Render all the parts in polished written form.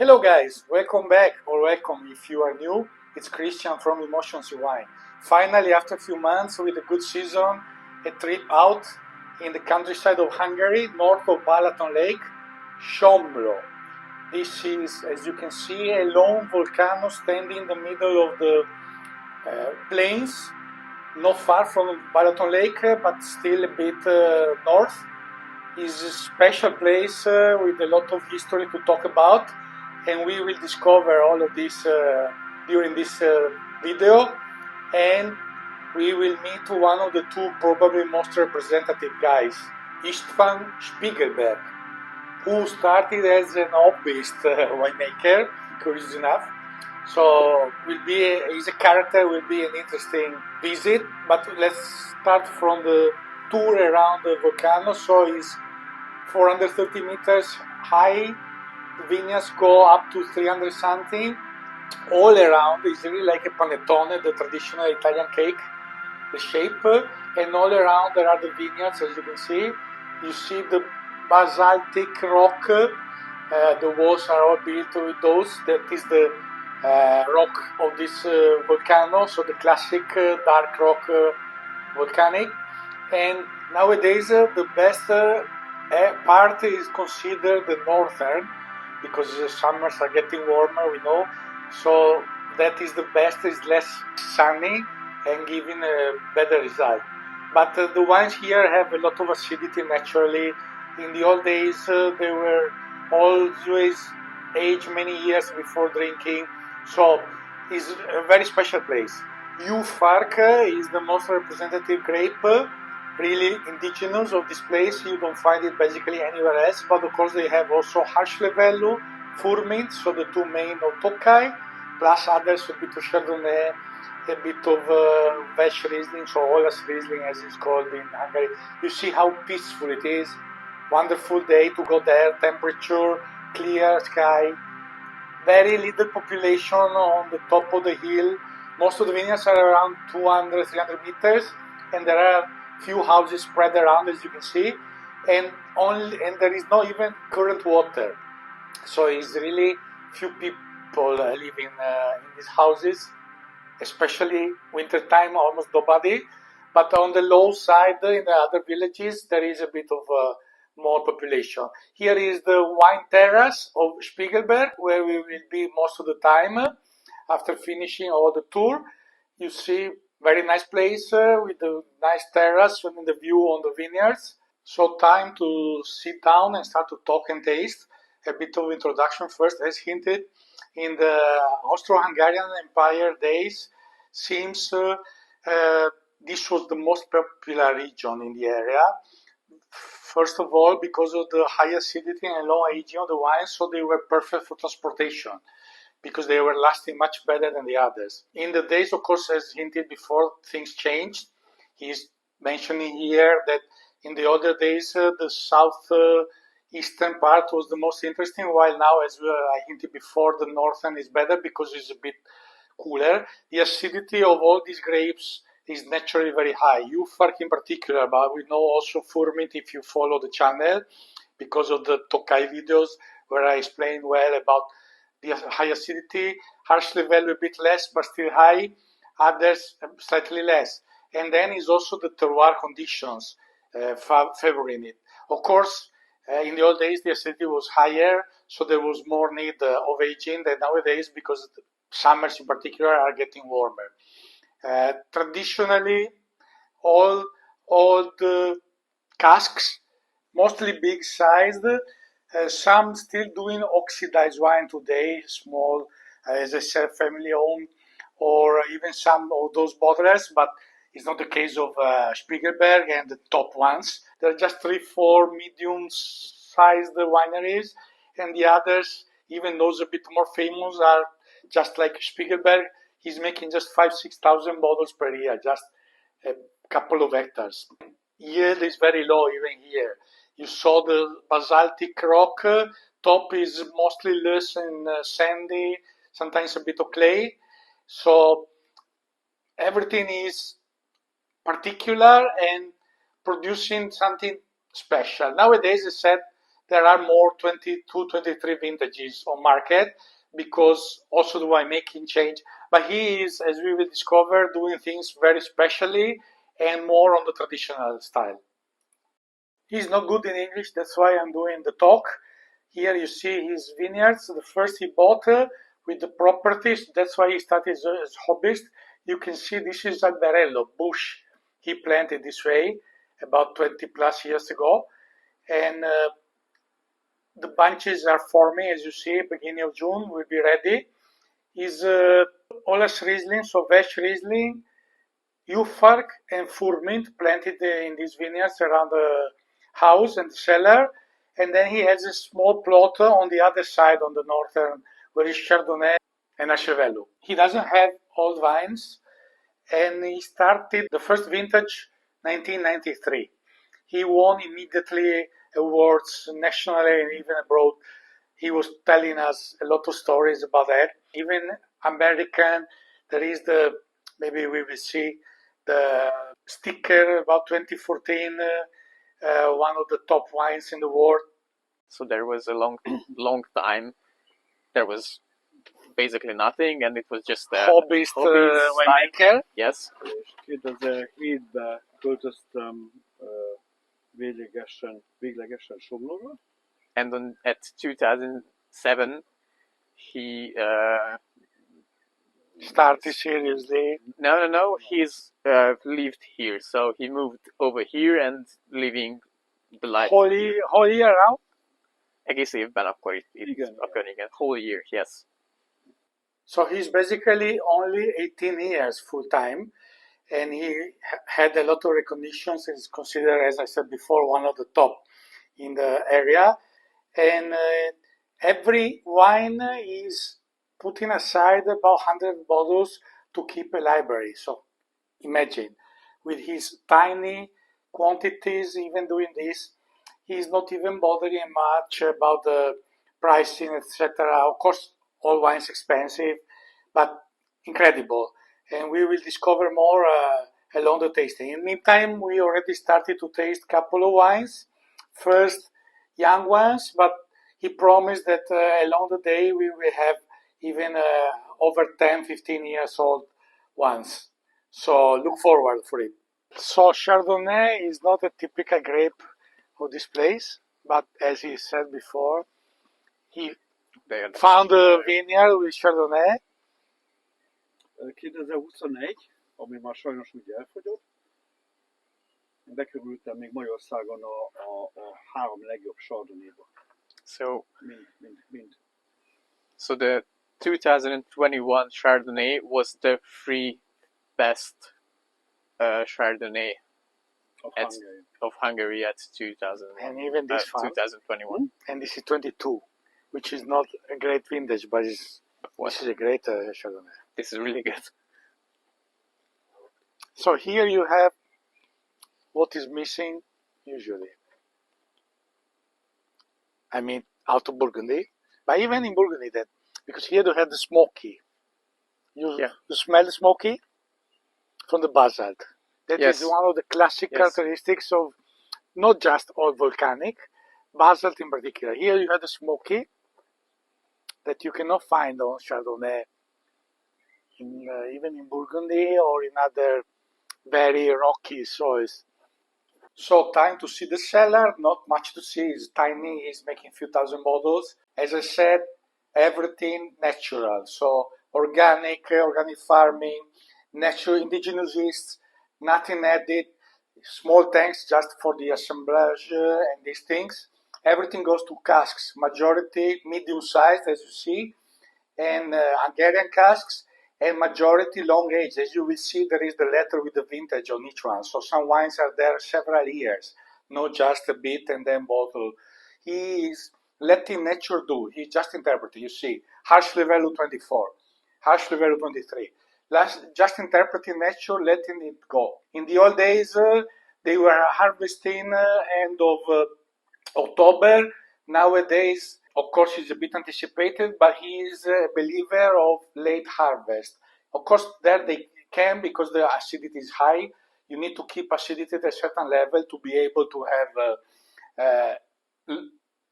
Hello guys, welcome back or welcome if you are new. It's Christian from Emotions in Wine. Finally, after a few months with a good season, a trip out in the countryside of Hungary, north of Balaton Lake, Somló. This is, as you can see, a lone volcano standing in the middle of the plains, not far from Balaton Lake, but still a bit north. It's a special place with a lot of history to talk about, and we will discover all of this during this video, and we will meet one of the two probably most representative guys, Istvan Spiegelberg, who started as an hobbyist winemaker, curious enough. So he's a character, will be an interesting visit, but let's start from the tour around the volcano. So it's 430 meters high. The vineyards go up to 300 something. All around is really like a panettone, the traditional Italian cake, the shape. And all around there are the vineyards, as you can see. You see the basaltic rock. The walls are all built with those. That is the rock of this volcano. So the classic dark rock volcanic. And nowadays the best part is considered the northern, because the summers are getting warmer, we know. So that is the best, is less sunny and giving a better result. But the wines here have a lot of acidity naturally. In the old days, they were always aged many years before drinking. So it's a very special place. Farc is the most representative grape, really indigenous of this place. You don't find it basically anywhere else, but of course they have also Harschlevellu, Furmint, so the two main of Tokai, plus others, a bit of Chardonnay, a bit of Vesch Riesling, so Olas Riesling as it's called in Hungary. You see how peaceful it is. Wonderful day to go there, temperature, clear sky, very little population on the top of the hill. Most of the vineyards are around 200, 300 meters, and there are few houses spread around, as you can see, and there is no even current water. So it's really few people living in these houses, especially winter time, almost nobody. But on the low side, in the other villages, there is a bit of more population. Here is the wine terrace of Spiegelberg, where we will be most of the time after finishing all the tour. You see, very nice place with a nice terrace and the view on the vineyards. So time to sit down and start to talk and taste. A bit of introduction first, as hinted. In the Austro-Hungarian Empire days, seems this was the most popular region in the area. First of all, because of the high acidity and low aging of the wines, so they were perfect for transportation, because they were lasting much better than the others. In the days, of course, as hinted before, things changed. He's mentioning here that in the older days, the southeastern part was the most interesting, while now, as I hinted before, the northern is better because it's a bit cooler. The acidity of all these grapes is naturally very high. Farc in particular, but we know also Furmint if you follow the channel, because of the Tokai videos where I explain well about the high acidity. Harschlevellu a bit less, but still high. Others slightly less. And then is also the terroir conditions favoring it. Of course, in the old days, the acidity was higher, so there was more need of aging than nowadays, because the summers in particular are getting warmer. Traditionally, all the casks, mostly big sized, some still doing oxidized wine today, small, as I said, family owned, or even some of those bottlers, but it's not the case of Spiegelberg and the top ones. There are just 3-4 medium sized wineries, and the others, even those a bit more famous, are just like Spiegelberg. He's making just 5,000-6,000 bottles per year, just a couple of hectares. Yield is very low even here. You saw the basaltic rock, top is mostly loose and sandy, sometimes a bit of clay. So everything is particular and producing something special. Nowadays, I said there are more 22, 23 vintages on market because also the winemaking change. But he is, as we will discover, doing things very specially and more on the traditional style. He's not good in English, that's why I'm doing the talk. Here you see his vineyards. The first he bought with the properties, that's why he started as hobbyist. You can see this is alberello, bush. He planted this way about 20 plus years ago. And the bunches are forming, as you see, beginning of June will be ready. Is Olas Riesling, so Vesh Riesling, Ufark and Furmint planted in these vineyards around the house and the cellar. And then he has a small plot on the other side, on the northern, where is Chardonnay and Achevelou. He doesn't have old vines, and he started the first vintage 1993. He won immediately awards nationally and even abroad. He was telling us a lot of stories about that. Even American, there is maybe we will see the sticker about 2014, one of the top wines in the world. So there was a long time. There was basically nothing, and it was just a hobbyist winemaker. Yes. 2007-ben költöztem véglegesen Somlóra. And at 2007, he started seriously. No. He's lived here, so he moved over here and living the life. Whole year now? Egész évben akkor itt Igen. Whole year, yes. So he's basically only 18 years full time, and he had a lot of recognitions and is considered, as I said before, one of the top in the area. And every wine is putting aside about 100 bottles to keep a library. So imagine, with his tiny quantities, even doing this, he's not even bothering much about the pricing, etc. Of course, all wines expensive, but incredible. And we will discover more along the tasting. In the meantime, we already started to taste a couple of wines. First, young ones, but he promised that along the day we will have even over 10, 15 years old ones. So look forward for it. So Chardonnay is not a typical grape of this place, but as he said before, he found a vineyard with Chardonnay. 2021, ami már sajnos úgy elfogyott, bekerültem még Magyarországon a 3 legjobb Chardonnayba. So the 2021 Chardonnay was the 3 best Chardonnay of Hungary at 2000. And even this 2021. And this is 22, which is not a great vintage, but this is a great Chardonnay. This is really good. So here you have what is missing usually. I mean, out of Burgundy, but even in Burgundy, that because here you have the smoky. You smell the smoky from the basalt. That is one of the classic characteristics of not just all volcanic, basalt in particular. Here you have the smoky that you cannot find on Chardonnay, even in Burgundy or in other very rocky soils. So time to see the cellar, not much to see, it's tiny, he's making a few thousand bottles. As I said, everything natural, so organic farming, natural indigenous yeasts, nothing added, small tanks just for the assemblage and these things. Everything goes to casks, majority medium sized as you see, and Hungarian casks, and majority long age. As you will see, there is the letter with the vintage on each one. So some wines are there several years, not just a bit and then bottle. He is letting nature do. He just interpreting. You see, harsh level 24, harsh level 23. Just interpreting nature, letting it go. In the old days, they were harvesting end of October. Nowadays, of course, he's a bit anticipated, but he is a believer of late harvest. Of course, there they can, because the acidity is high. You need to keep acidity at a certain level to be able to have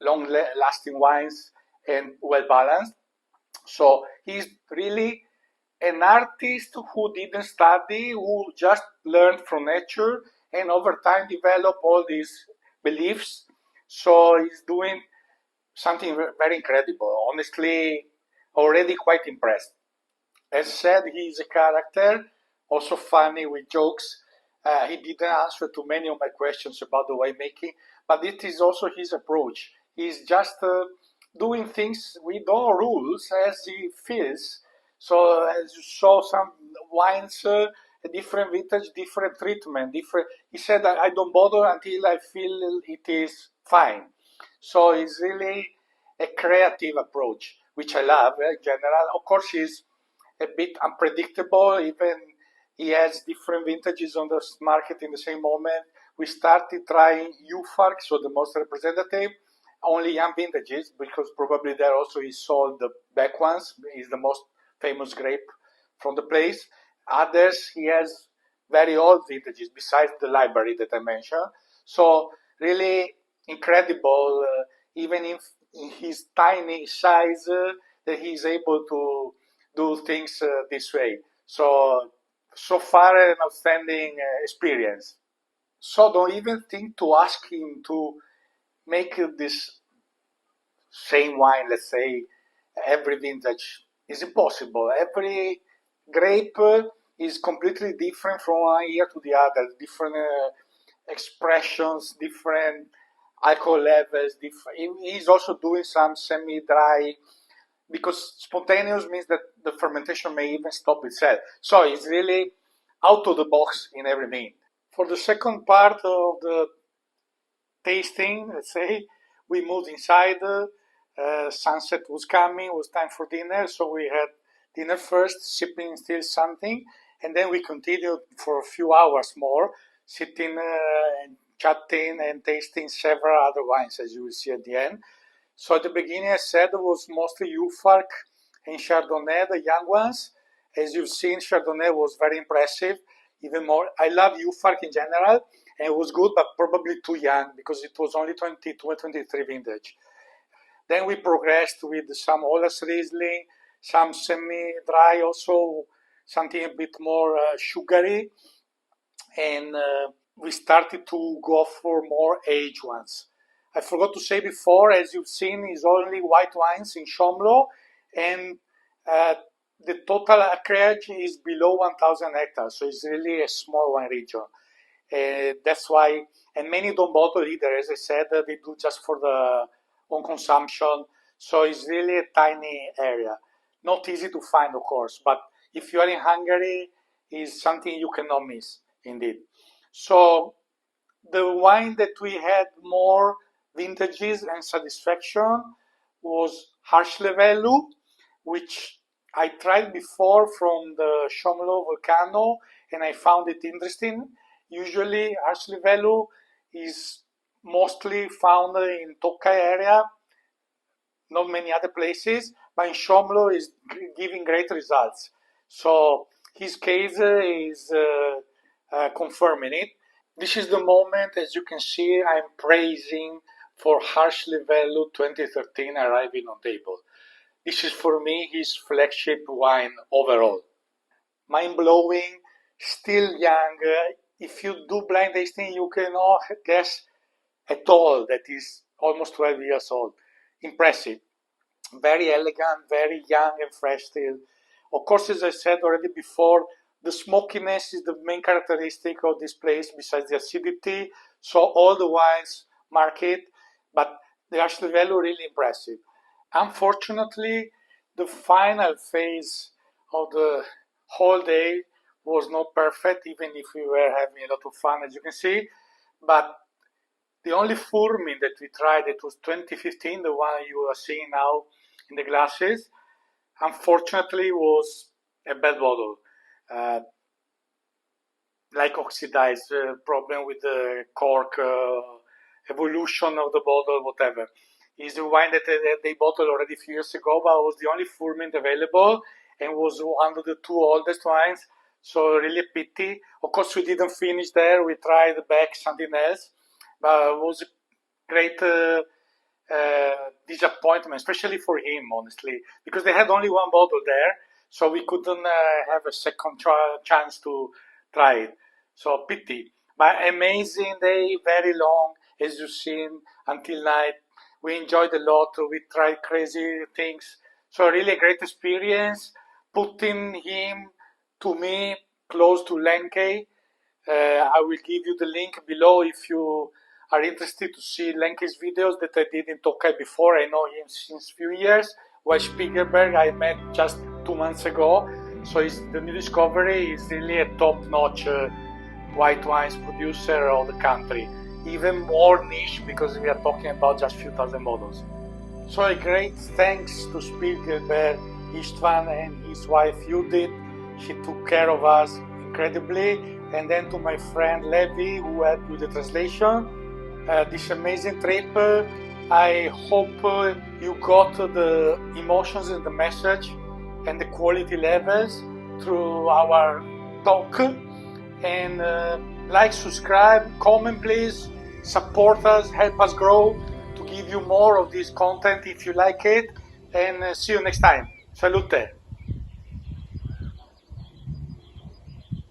long-lasting wines and well-balanced. So he's really an artist who didn't study, who just learned from nature and over time developed all these beliefs. So he's doing something very incredible. Honestly, already quite impressed. As said, he's a character, also funny with jokes. He didn't answer to many of my questions about the winemaking, but it is also his approach. He's just doing things with no rules as he feels. So as you saw, some wines, a different vintage, different treatment, different. He said, I don't bother until I feel it is fine. So it's really a creative approach, which I love in general. Of course, he's a bit unpredictable. Even he has different vintages on the market in the same moment. We started trying UFARC, so the most representative, only young vintages, because probably there also he sold the back ones. He's the most famous grape from the place. Others, he has very old vintages besides the library that I mentioned. So really incredible, even in his tiny size, that he's able to do things this way. So far an outstanding experience. So don't even think to ask him to make this same wine, let's say, every vintage. Is impossible. Every grape is completely different from one year to the other. Different expressions, different alcohol levels. He's also doing some semi-dry, because spontaneous means that the fermentation may even stop itself. So it's really out of the box in every mean. For the second part of the tasting, let's say, we moved inside. Sunset was coming, it was time for dinner, so we had dinner first, sipping still something, and then we continued for a few hours more, sitting and chatting and tasting several other wines, as you will see at the end. So at the beginning, I said it was mostly UFARC and Chardonnay, the young ones. As you've seen, Chardonnay was very impressive, even more. I love UFARC in general, and it was good, but probably too young because it was only 22 or 23 vintage. Then we progressed with some Olas Riesling, some semi-dry also, something a bit more sugary, and we started to go for more aged ones. I forgot to say before, as you've seen, is only white wines in Somló, and the total acreage is below 1,000 hectares, so it's really a small wine region. That's why, and many don't bottle either, as I said, they do just for the own consumption, so it's really a tiny area. Not easy to find, of course, but if you are in Hungary, it's something you cannot miss, indeed. So the wine that we had more vintages and satisfaction was Harsh-Levelu, which I tried before from the Somló Volcano, and I found it interesting. Usually Harsh-Levelu is mostly found in Tokaj area, not many other places, but in Somló is giving great results. So his case is confirming it. This is the moment, as you can see, I'm praising for Harsh-Levelu 2013 arriving on table. This is for me his flagship wine overall. Mind-blowing, still young. If you do blind tasting, you cannot guess at all that is almost 12 years old. Impressive. Very elegant, very young and fresh still. Of course, as I said already before, the smokiness is the main characteristic of this place besides the acidity. So all the wines mark it, but the Harsh-Levelu really impressive. Unfortunately, the final phase of the whole day was not perfect, even if we were having a lot of fun, as you can see. But the only Furmin that we tried, it was 2015, the one you are seeing now in the glasses, unfortunately was a bad bottle. Like oxidized, problem with the cork, evolution of the bottle, whatever. It's the wine that they bottled already a few years ago, but it was the only Furmin available and was one of the two oldest wines. So really a pity. Of course, we didn't finish there. We tried back something else, but it was a great disappointment, especially for him, honestly, because they had only one bottle there, so we couldn't have a second chance to try it. So pity, but amazing day, very long, as you've seen, until night. We enjoyed a lot. We tried crazy things. So really a great experience. Putting him to me close to Lenke. I will give you the link below if you are interested to see Lenke's videos that I did in Tokai before. I know him since few years. While Spiegelberg I met just 2 months ago. So the new discovery is really a top-notch white wines producer of the country. Even more niche because we are talking about just few thousand bottles. So a great thanks to Spiegelberg, Istvan and his wife Judith. She took care of us incredibly. And then to my friend Levi who helped with the translation. This amazing trip. I hope you got the emotions and the message and the quality levels through our talk. And like, subscribe, comment please, support us, help us grow to give you more of this content if you like it. And see you next time. Salute!